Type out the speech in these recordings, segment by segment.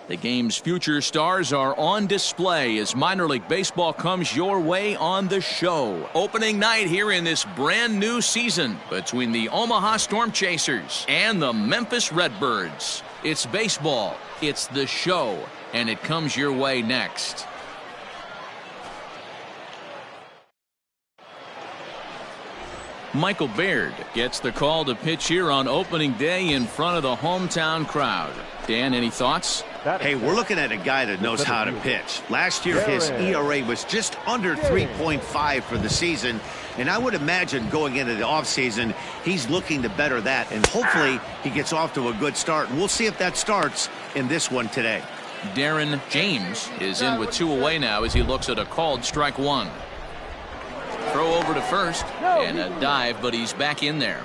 The game's future stars are on display as minor league baseball comes your way on the show. Opening night here in this brand new season between the Omaha Storm Chasers and the Memphis Redbirds. It's baseball, it's the show, and it comes your way next. Michael Baird gets the call to pitch here on opening day in front of the hometown crowd. Dan, any thoughts? Hey, we're looking at a guy that knows how to pitch. Last year, his ERA was just under 3.5 for the season, and I would imagine going into the offseason, he's looking to better that, and hopefully he gets off to a good start. And we'll see if that starts in this one today. Darren James is in with 2 away now as he looks at a called strike 1. Throw over to first and a dive, but he's back in there.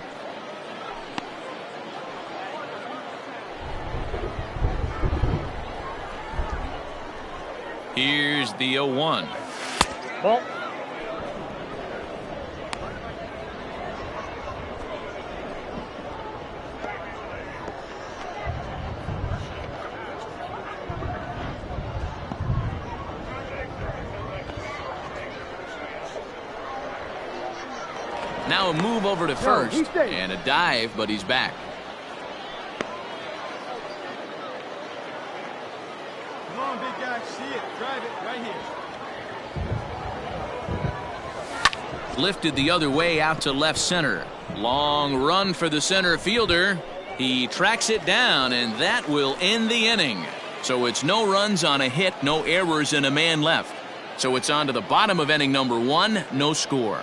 Here's the 0-1. Ball. Now a move over to first and a dive, but he's back. Come on, big guy, see it, drive it right here. Lifted the other way out to left center. Long run for the center fielder. He tracks it down, and that will end the inning. So it's no runs on a hit, no errors, and a man left. So it's on to the bottom of inning number 1, no score.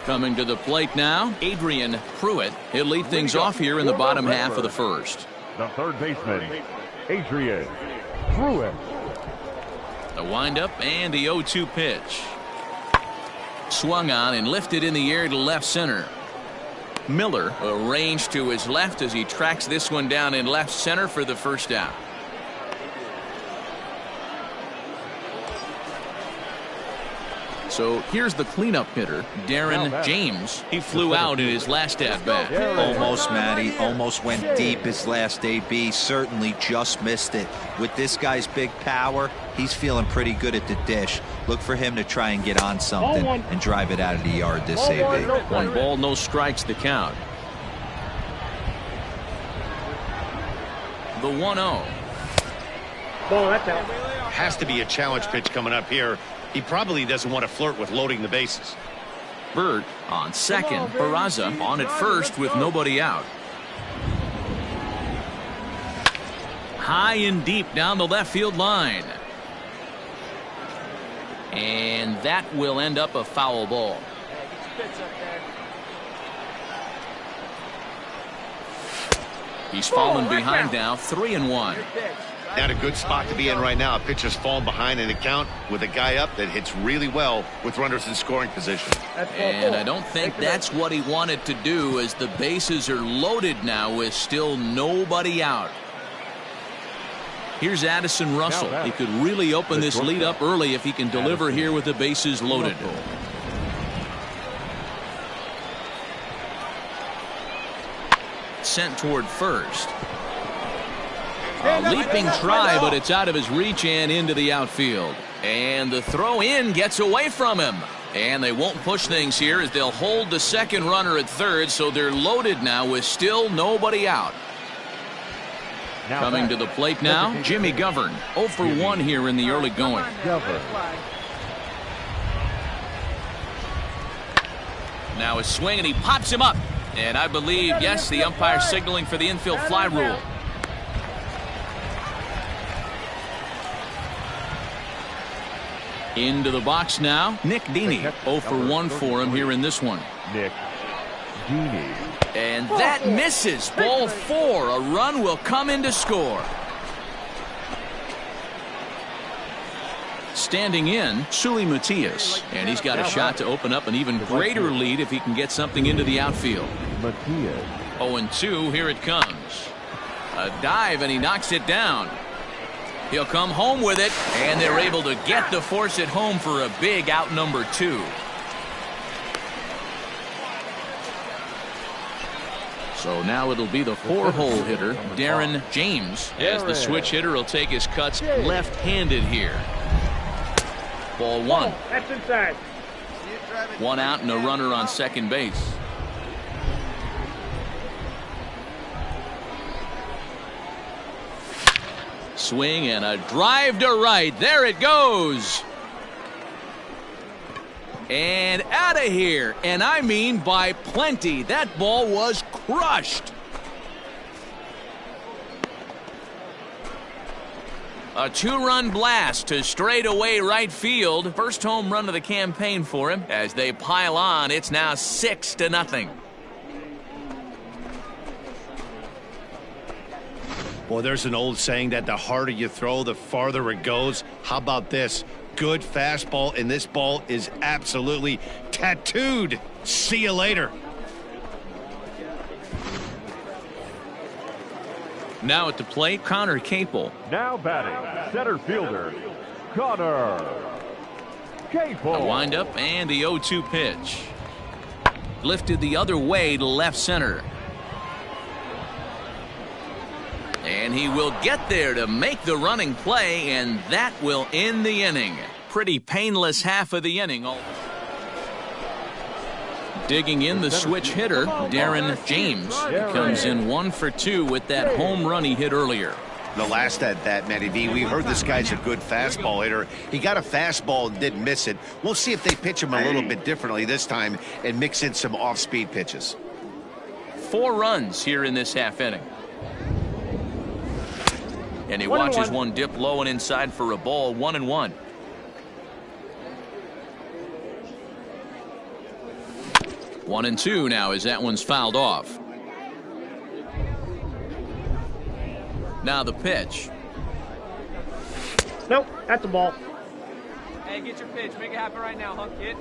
Coming to the plate now, Adrian Pruitt. He'll lead things off here in the bottom half of the first. The third baseman, Adrian Pruitt. The windup and the 0-2 pitch. Swung on and lifted in the air to left center. Miller arranged to his left as he tracks this one down in left center for the first out. So here's the cleanup hitter, Darren James. He flew out in his last at-bat. Almost, Matty. Almost went deep his last AB. Certainly just missed it. With this guy's big power, he's feeling pretty good at the dish. Look for him to try and get on something and drive it out of the yard this AB. 1 ball, no strikes the count. The 1-0. Has to be a challenge pitch coming up here. He probably doesn't want to flirt with loading the bases. Burt on second. Peraza on at first with nobody out. High and deep down the left field line. And that will end up a foul ball. He's fallen behind now, 3-1. Not a good spot to be in right now. A pitcher's fallen behind in the count with a guy up that hits really well with runners in scoring position. And I don't think that's what he wanted to do, as the bases are loaded now with still nobody out. Here's Addison Russell. He could really open this lead up early if he can deliver here with the bases loaded. Sent toward first. A leaping try, but it's out of his reach and into the outfield. And the throw in gets away from him. And they won't push things here as they'll hold the second runner at third, so they're loaded now with still nobody out. Coming to the plate now, Jimmy Govern. 0 for 1 here in the early going. Now a swing, and he pops him up. And I believe, yes, the umpire signaling for the infield fly rule. Into the box now, Nick Dini. 0 for 1 for him here in this one. Nick And that misses. Ball 4. A run will come in to score. Standing in, Sully Matias. And he's got a shot to open up an even greater lead if he can get something into the outfield. 0-2, here it comes. A dive, and he knocks it down. He'll come home with it, and they're able to get the force at home for a big out number 2. So now it'll be the 4-hole hitter, Darren James, as the switch hitter will take his cuts left-handed here. Ball 1. That's inside. 1 out and a runner on second base. Swing and a drive to right. There it goes. And out of here. And I mean by plenty. That ball was crushed. A 2-run blast to straightaway right field. First home run of the campaign for him. As they pile on, it's now 6-0. Well, there's an old saying that the harder you throw, the farther it goes. How about this? Good fastball, and this ball is absolutely tattooed. See you later. Now at the plate, Connor Capel. Now batting, center fielder, Connor Capel. A windup and the 0-2 pitch. Lifted the other way to left center. And he will get there to make the running play, and that will end the inning. Pretty painless half of the inning. Digging in the switch hitter, Darren James. He comes in 1 for 2 with that home run he hit earlier. The last at that, Matty V, we heard this guy's a good fastball hitter. He got a fastball and didn't miss it. We'll see if they pitch him a little bit differently this time and mix in some off-speed pitches. 4 runs here in this half inning. And he watches one dip low and inside for a ball. 1-1. One and 2 now as that one's fouled off. Now the pitch. Nope, that's a ball. Hey, get your pitch. Make it happen right now, huh, kid?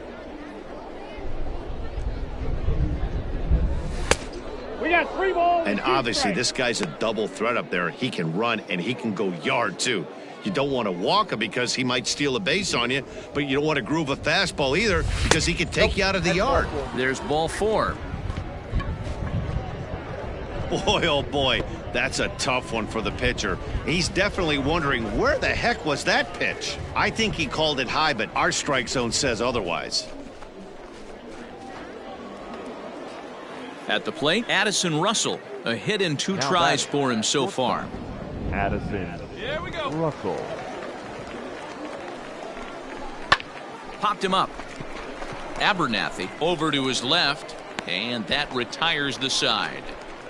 We got 3 balls. And obviously this guy's a double threat up there. He can run and he can go yard too. You don't want to walk him because he might steal a base on you, but you don't want to groove a fastball either because he can take you out of the yard. There's ball 4. Boy, oh boy, that's a tough one for the pitcher. He's definitely wondering where the heck was that pitch? I think he called it high, but our strike zone says otherwise. At the plate, Addison Russell. A hit and 2 tries for him so far. Addison Here we go. Russell. Popped him up. Abernathy over to his left, and that retires the side.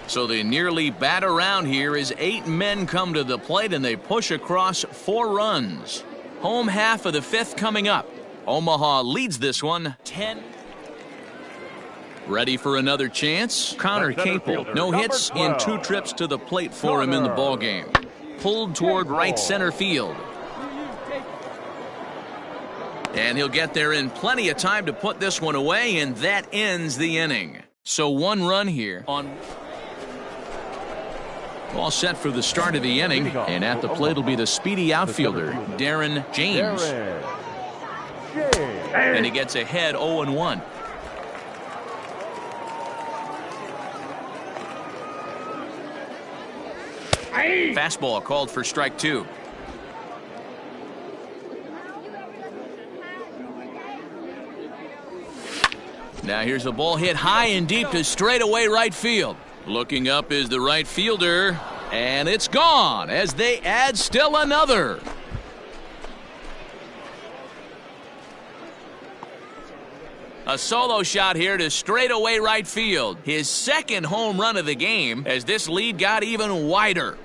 So they nearly bat around here as 8 men come to the plate and they push across 4 runs. Home half of the 5th coming up. Omaha leads this one 10. Ready for another chance? Connor Capel. No hits in 2 trips to the plate for him in the ballgame. Pulled toward right center field. And he'll get there in plenty of time to put this one away, and that ends the inning. So 1 run here on. All set for the start of the inning, and at the plate will be the speedy outfielder, Darren James. And he gets ahead 0-1. Fastball called for strike 2. Now here's a ball hit high and deep to straightaway right field. Looking up is the right fielder, and it's gone as they add still another. A solo shot here to straightaway right field. His 2nd home run of the game as this lead got even wider.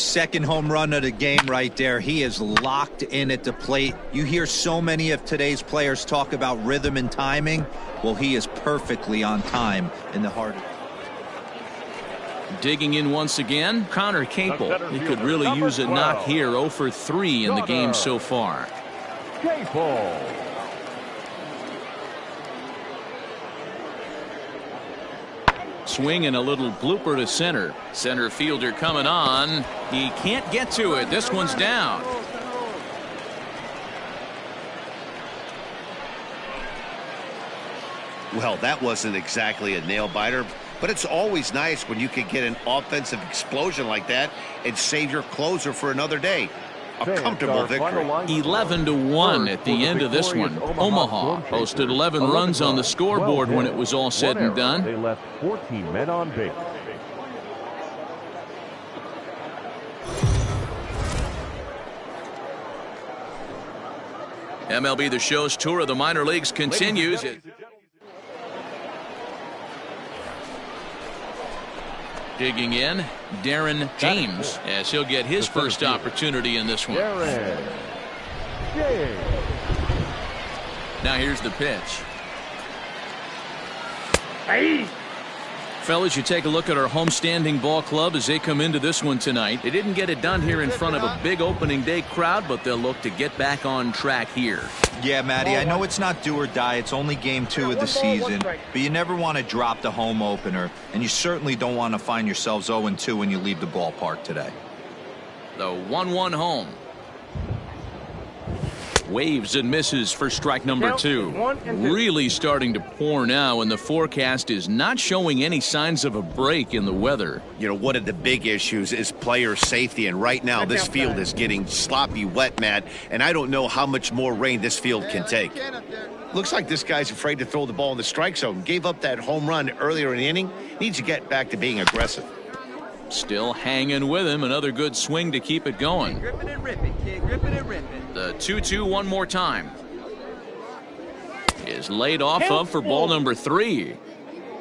Second home run of the game right there. He is locked in at the plate. You hear so many of today's players talk about rhythm and timing. Well, he is perfectly on time in the heart. Digging in once again, Connor Capel. He could really use a knock here. 0 for 3 in the game so far. Capel. Swing and a little blooper to center. Center fielder coming on. He can't get to it. This one's down. Well, that wasn't exactly a nail biter, but it's always nice when you can get an offensive explosion like that and save your closer for another day. A comfortable victory. 11-1 at the end of this one. Omaha posted 11 runs on the scoreboard when it was all said and done. They left 14 men on base. MLB The Show's tour of the minor leagues continues. Digging in, Darren James, as he'll get his first opportunity in this one. Now here's the pitch. Hey! Fellas, you take a look at our homestanding ball club as they come into this one tonight. They didn't get it done here in front of a big opening day crowd, but they'll look to get back on track here. Yeah, Matty, I know it's not do or die. It's only game 2 of the season, but you never want to drop the home opener, and you certainly don't want to find yourselves 0-2 when you leave the ballpark today. The 1-1 home. Waves and misses for strike number 2. Really starting to pour now, and the forecast is not showing any signs of a break in the weather. You know, one of the big issues is player safety, and right now this field is getting sloppy wet, Matt, and I don't know how much more rain this field can take. Looks like this guy's afraid to throw the ball in the strike zone. Gave up that home run earlier in the inning. Needs to get back to being aggressive. Still hanging with him. Another good swing to keep it going. Grip it and rip it, kid. Grip it and rip it. The 2-2 one more time. Is laid off of for ball number 3.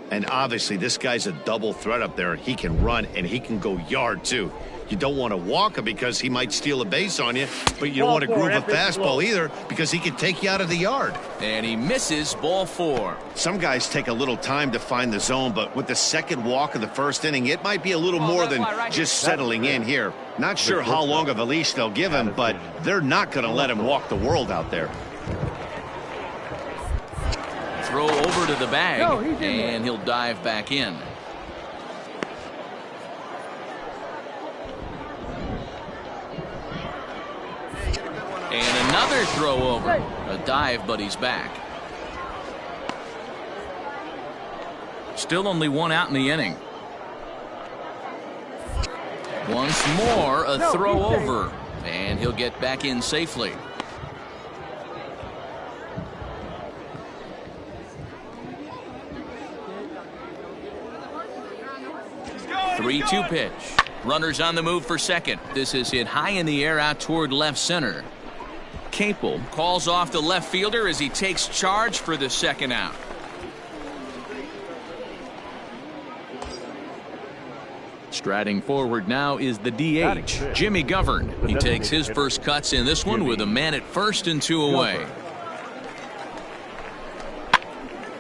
And obviously this guy's a double threat up there. He can run and he can go yard too. You don't want to walk him because he might steal a base on you, but you don't want to groove a fastball either because he can take you out of the yard. And he misses ball 4. Some guys take a little time to find the zone, but with the second walk of the first inning, it might be a little more than just settling in here. Not sure how long of a leash they'll give him, but they're not going to let him walk the world out there. Throw over to the bag, and he'll dive back in. And another throw over. A dive, but he's back. Still only 1 out in the inning. Once more, a throw over. And he'll get back in safely. The 3-2 pitch. Runners on the move for second. This is hit high in the air out toward left center. Capel calls off the left fielder as he takes charge for the second out. Striding forward now is the DH, Jimmy Govern. He takes his first cuts in this one with a man at first and 2 away.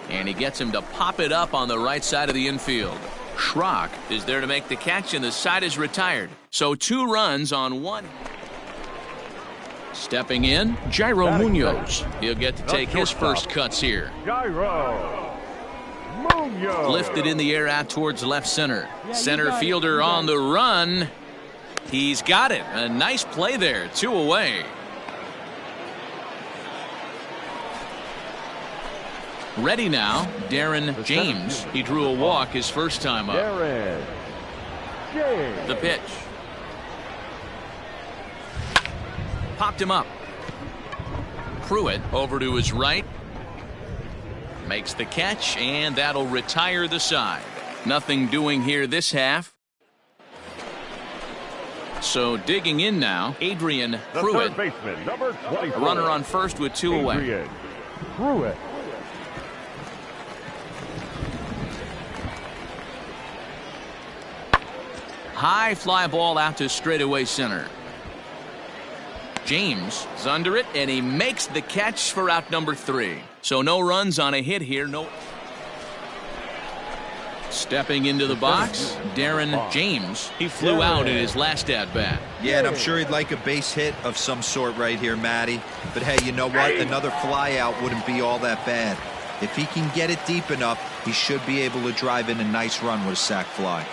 And he gets him to pop it up on the right side of the infield. Schrock is there to make the catch, and the side is retired. So 2 runs on 1. Stepping in, Jairo Munoz. He'll get to take his first cuts here. Jairo Munoz. Lifted in the air out towards left center. Center fielder on the run. He's got it. A nice play there. 2 away. Ready now, Darren James. He drew a walk his first time up. Darren James. The pitch. Popped him up. Pruitt over to his right. Makes the catch, and that'll retire the side. Nothing doing here this half. So digging in now, Adrian Pruitt. The third baseman, number 24. A runner on first with 2 away. Adrian Pruitt. High fly ball out to straightaway center. James is under it, and he makes the catch for out number 3. So no runs on a hit here. No. Stepping into the box, Darren James. He flew out in his last at-bat. Yeah, and I'm sure he'd like a base hit of some sort right here, Matty. But hey, you know what? Another fly out wouldn't be all that bad. If he can get it deep enough, he should be able to drive in a nice run with a sac fly.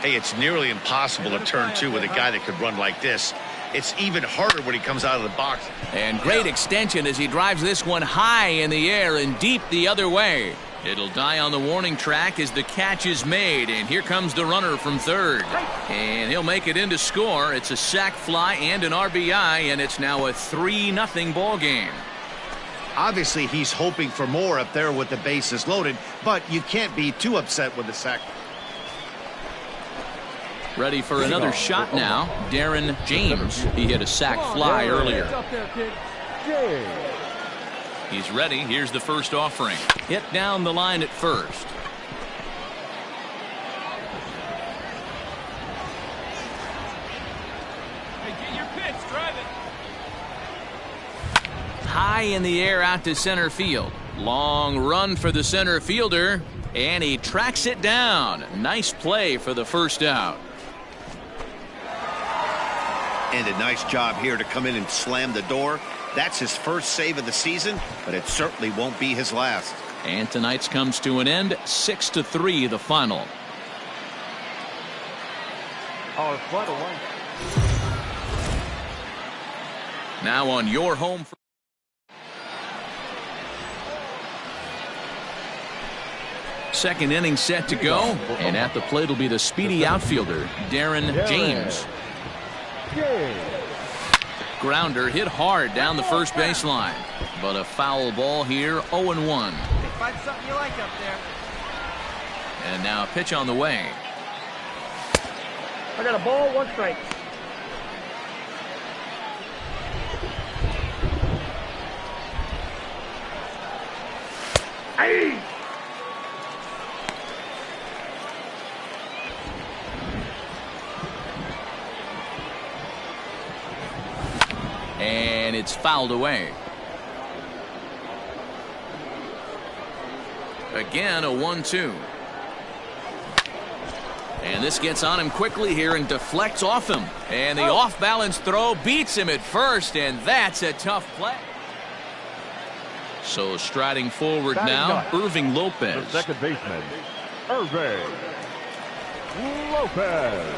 Hey, it's nearly impossible to turn 2 with a guy that could run like this. It's even harder when he comes out of the box. And great extension as he drives this one high in the air and deep the other way. It'll die on the warning track as the catch is made, and here comes the runner from third. And he'll make it in to score. It's a sac fly and an RBI, and it's now a 3-0 ball game. Obviously, he's hoping for more up there with the bases loaded, but you can't be too upset with the sac. Ready for another shot now, Darren James. He hit a sac fly earlier. He's ready. Here's the first offering. Hit down the line at first. Hey, get your pitch. Drive it. High in the air out to center field. Long run for the center fielder, and he tracks it down. Nice play for the first out. And a nice job here to come in and slam the door. That's his first save of the season, but it certainly won't be his last. And tonight's comes to an end. 6-3 the final. Our final one. Now on your home. Second inning set to go, and at the plate will be the speedy outfielder, Darren James. Grounder hit hard down the first baseline, but a foul ball here. 0-1. Find something you like up there. And now a pitch on the way. I got a ball, 1 strike. Hey! And it's fouled away. Again, a 1-2. And this gets on him quickly here and deflects off him. And the off-balance throw beats him at first, and that's a tough play. So striding forward now, Irving Lopez. The second baseman, Irving Lopez.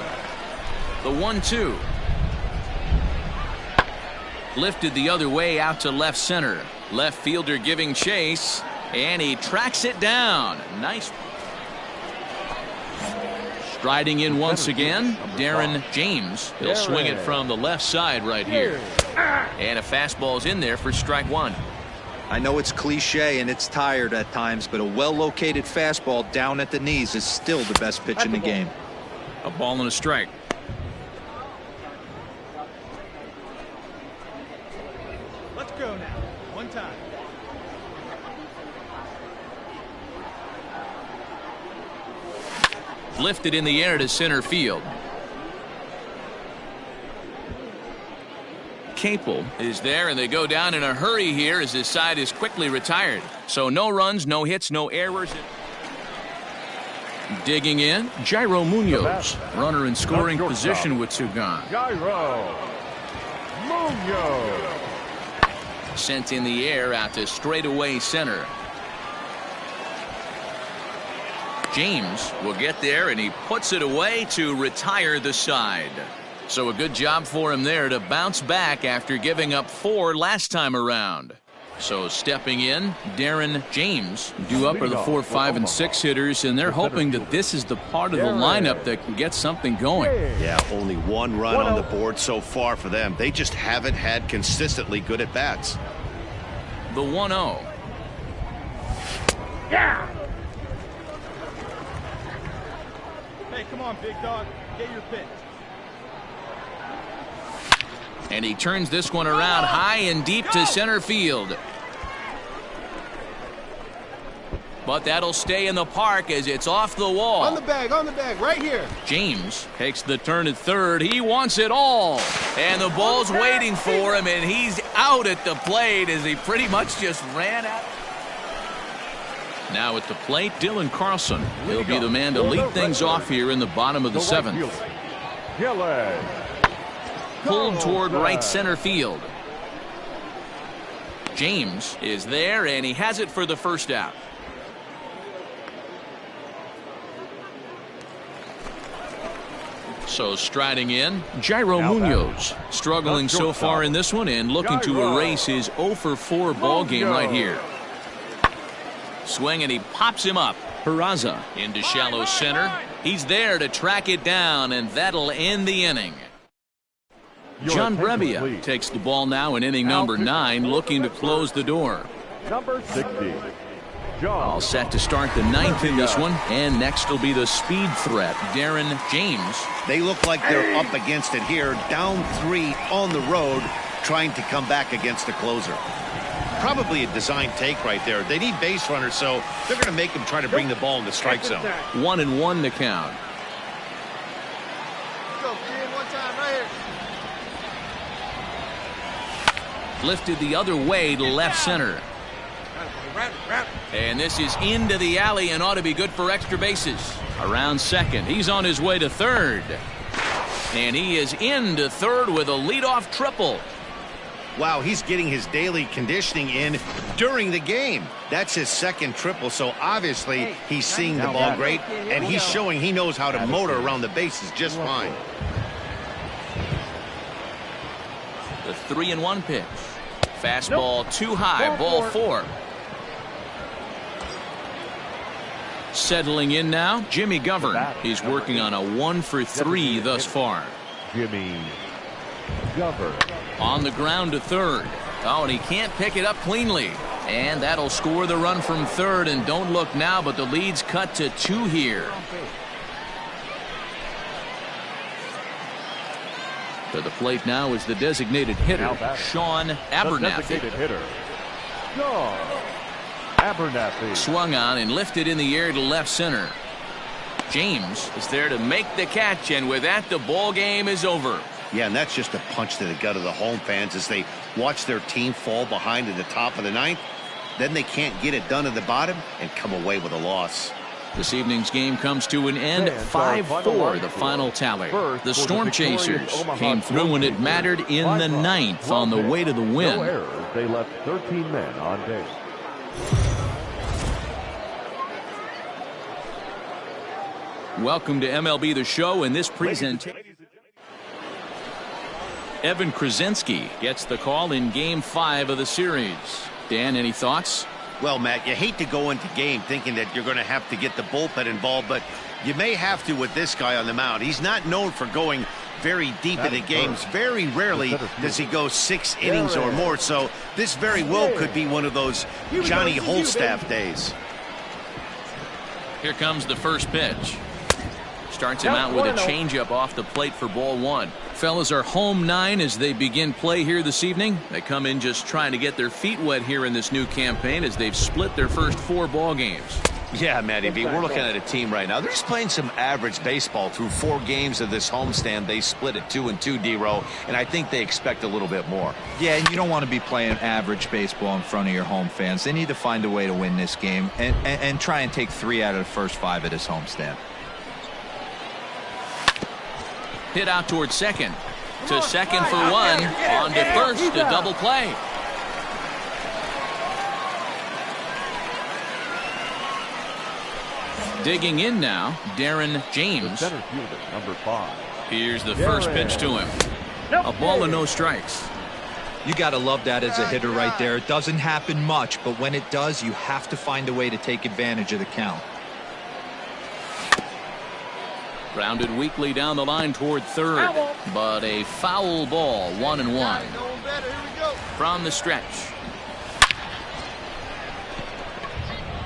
The 1-2. Lifted the other way out to left center. Left fielder giving chase, and he tracks it down. Nice. Striding in once again, Darren James. He'll swing it from the left side right here. And a fastball's in there for strike 1. I know it's cliche and it's tired at times, but a well-located fastball down at the knees is still the best pitch in the game. A ball and a strike. Let's go now. One time. Lifted in the air to center field. Capel is there, and they go down in a hurry here as his side is quickly retired. So no runs, no hits, no errors. Digging in, Jairo Munoz. Runner in scoring position with 2 gone. Jairo Munoz. Sent in the air out to straightaway center. James will get there, and he puts it away to retire the side. So a good job for him there to bounce back after giving up 4 last time around. So stepping in, Darren James. Due up are the 4, 5, and 6 hitters, and they're hoping that this is the part of the lineup that can get something going. Yeah, only 1 run on the board so far for them. They just haven't had consistently good at-bats. The 1-0. Yeah! Hey, come on, big dog. Get your pitch. And he turns this one around high and deep to center field. but that'll stay in the park as it's off the wall. On the bag, right here. James takes the turn at third. He wants it all. And the ball's waiting for him, and he's out at the plate as he pretty much just ran out. Now at the plate, Dylan Carlson. He'll be the man to lead things off here in the bottom of the seventh. Pulled toward right center field. James is there, and he has it for the first out. So striding in, Jairo Munoz. Struggling so far in this one and looking to erase his 0 for 4 ball game right here. Swing, and he pops him up. Peraza into shallow center. He's there to track it down, and that'll end the inning. John Brebbia takes the ball now in inning number 9, looking to close the door. Number 60. All set to start the 9th in this one, and next will be the speed threat, Darren James. They look like they're up against it here, down 3 on the road, trying to come back against the closer. Probably a design take right there. They need base runners, so they're going to make him try to bring the ball in the strike zone. 1-1 to count. Go, kid, one time right here. Lifted the other way to left center. And this is into the alley and ought to be good for extra bases. Around second. He's on his way to third. And he is into third with a leadoff triple. Wow, he's getting his daily conditioning in during the game. That's his second triple, so obviously he's seeing the ball great, and he's showing he knows how to motor around the bases just fine. The 3-1 pitch. Fastball too high, ball 4. Settling in now, Jimmy Govern. He's working on a 1 for 3 thus far. Jimmy Govern. On the ground to third. Oh, and he can't pick it up cleanly. And that'll score the run from third. And don't look now, but the lead's cut to 2 here. To the plate now is the designated hitter, Sean Abernathy. Sean Abernathy. Swung on and lifted in the air to left center. James is there to make the catch, and with that, the ball game is over. Yeah, and that's just a punch to the gut of the home fans as they watch their team fall behind at the top of the 9th. Then they can't get it done at the bottom and come away with a loss. This evening's game comes to an end, 5-4 the final tally. The Storm Chasers came through when it mattered in the 9th on the way to the win. No errors. They left 13 men on base. Welcome to MLB The Show, and this presentation. Evan Krasinski gets the call in Game 5 of the series. Dan, any thoughts? Well, Matt, you hate to go into game thinking that you're going to have to get the bullpen involved, but you may have to with this guy on the mound. He's not known for going very deep into games. Very rarely does he go 6 innings or more, so this very well could be one of those Johnny Holstaff days. Here comes the first pitch. Starts him out with a changeup off the plate for ball 1. Fellas are home 9 as they begin play here this evening. They come in just trying to get their feet wet here in this new campaign as they've split their first 4 ball games. Yeah, Matty B, we're looking at a team right now. They're just playing some average baseball through 4 games of this homestand. They split at 2-2, D-Row, and I think they expect a little bit more. Yeah, and you don't want to be playing average baseball in front of your home fans. They need to find a way to win this game and try and take 3 out of the first 5 of this homestand. Hit out towards second. To second for 1. On to first, a double play. Digging in now, Darren James. Centerfielder, number 5. Here's the first pitch to him. A ball and no strikes. You got to love that as a hitter right there. It doesn't happen much, but when it does, you have to find a way to take advantage of the count. Grounded weakly down the line toward third, but a foul ball, 1-1. From the stretch.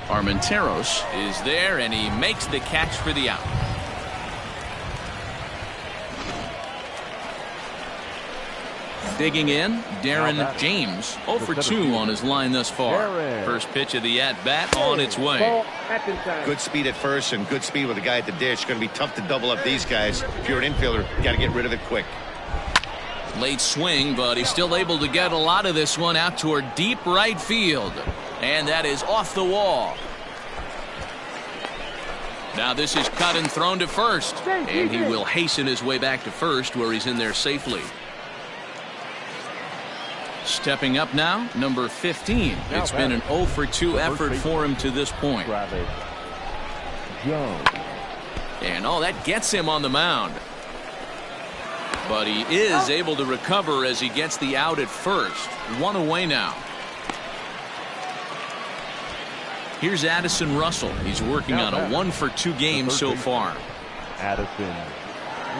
Armenteros is there, and he makes the catch for the out. Digging in, Darren James, 0 for 2 on his line thus far. First pitch of the at-bat on its way. Good speed at first and good speed with the guy at the dish. Going to be tough to double up these guys. If you're an infielder, you got to get rid of it quick. Late swing, but he's still able to get a lot of this one out toward deep right field. And that is off the wall. Now this is cut and thrown to first. And he will hasten his way back to first, where he's in there safely. Stepping up now, number 15. It's been an 0 for 2 effort for him to this point. And that gets him on the mound. But he is able to recover as he gets the out at first. 1 away now. Here's Addison Russell. He's working on a 1 for 2 game so far. Addison.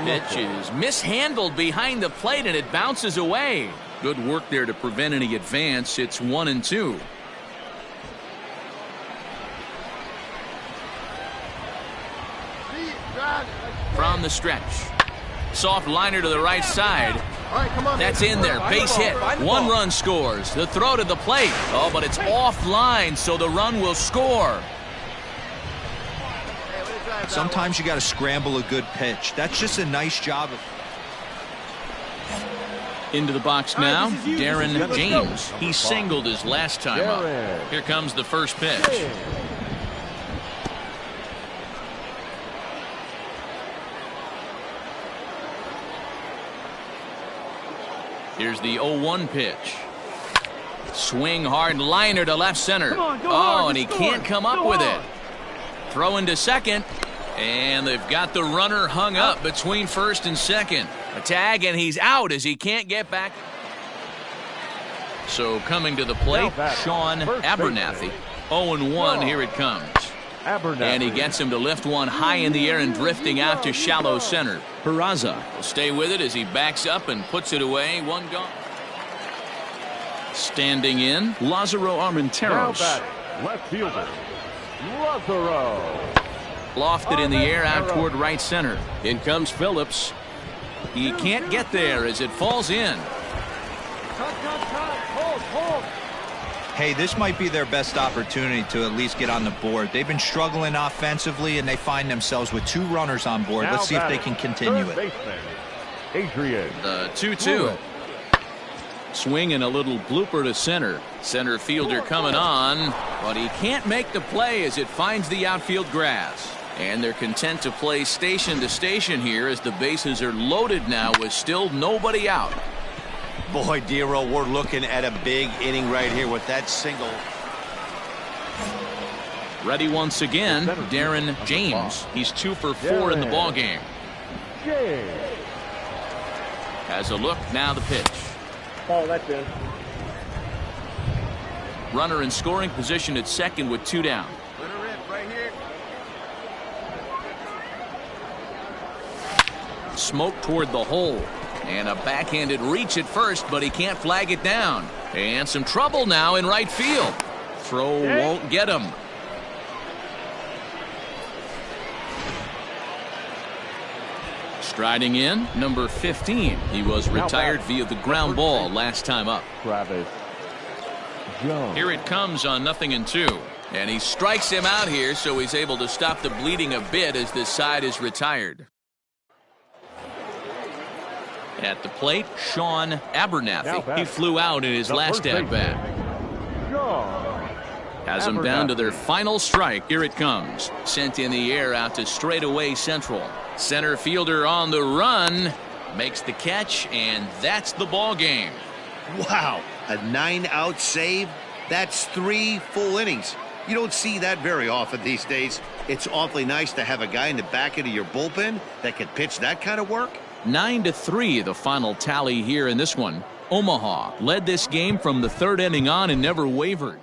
Pitch is mishandled behind the plate and it bounces away. Good work there to prevent any advance. It's 1-2. From the stretch. Soft liner to the right side. That's in there. Base hit. 1 run scores. The throw to the plate. Oh, but it's offline, so the run will score. Sometimes you got to scramble a good pitch. That's just a nice job. Into the box now, Darren James. He singled his last time up. Here comes the first pitch. Here's the 0-1 pitch. Swing hard liner to left center. And he can't come up with it. Throw into second. And they've got the runner hung up between first and second. A tag, and he's out as he can't get back. So coming to the plate, Sean Abernathy. 0-1, here it comes. And he gets him to lift one high in the air and drifting out to shallow center. Peraza will stay with it as he backs up and puts it away. 1 gone. Standing in, Lázaro Armenteros. Left fielder, Lázaro. Lofted in the air out toward right center. In comes Phillips. He can't get there as it falls in. Hey, this might be their best opportunity to at least get on the board. They've been struggling offensively, and they find themselves with 2 runners on board. Let's see if they can continue it. Adrian. The 2-2. Swing and a little blooper to center. Center fielder coming on, but he can't make the play as it finds the outfield grass. And they're content to play station to station here as the bases are loaded now with still nobody out. Boy, Dero, we're looking at a big inning right here with that single. Ready once again, Darren James. He's 2 for 4 in the ballgame. Has a look, now the pitch. That's in. Runner in scoring position at second with 2 down. Right here. Smoke toward the hole. And a backhanded reach at first, but he can't flag it down. And some trouble now in right field. Throw won't get him. Striding in, number 15. He was retired via the ground ball last time up. Here it comes on 0-2. And he strikes him out here, so he's able to stop the bleeding a bit as this side is retired. At the plate, Sean Abernathy. He flew out in his last at-bat. Has them down to their final strike. Here it comes. Sent in the air out to straightaway central. Center fielder on the run. Makes the catch, and that's the ball game. Wow, a 9-out save? That's 3 full innings. You don't see that very often these days. It's awfully nice to have a guy in the back end of your bullpen that can pitch that kind of work. 9-3 the final tally here in this one. Omaha led this game from the 3rd inning on and never wavered.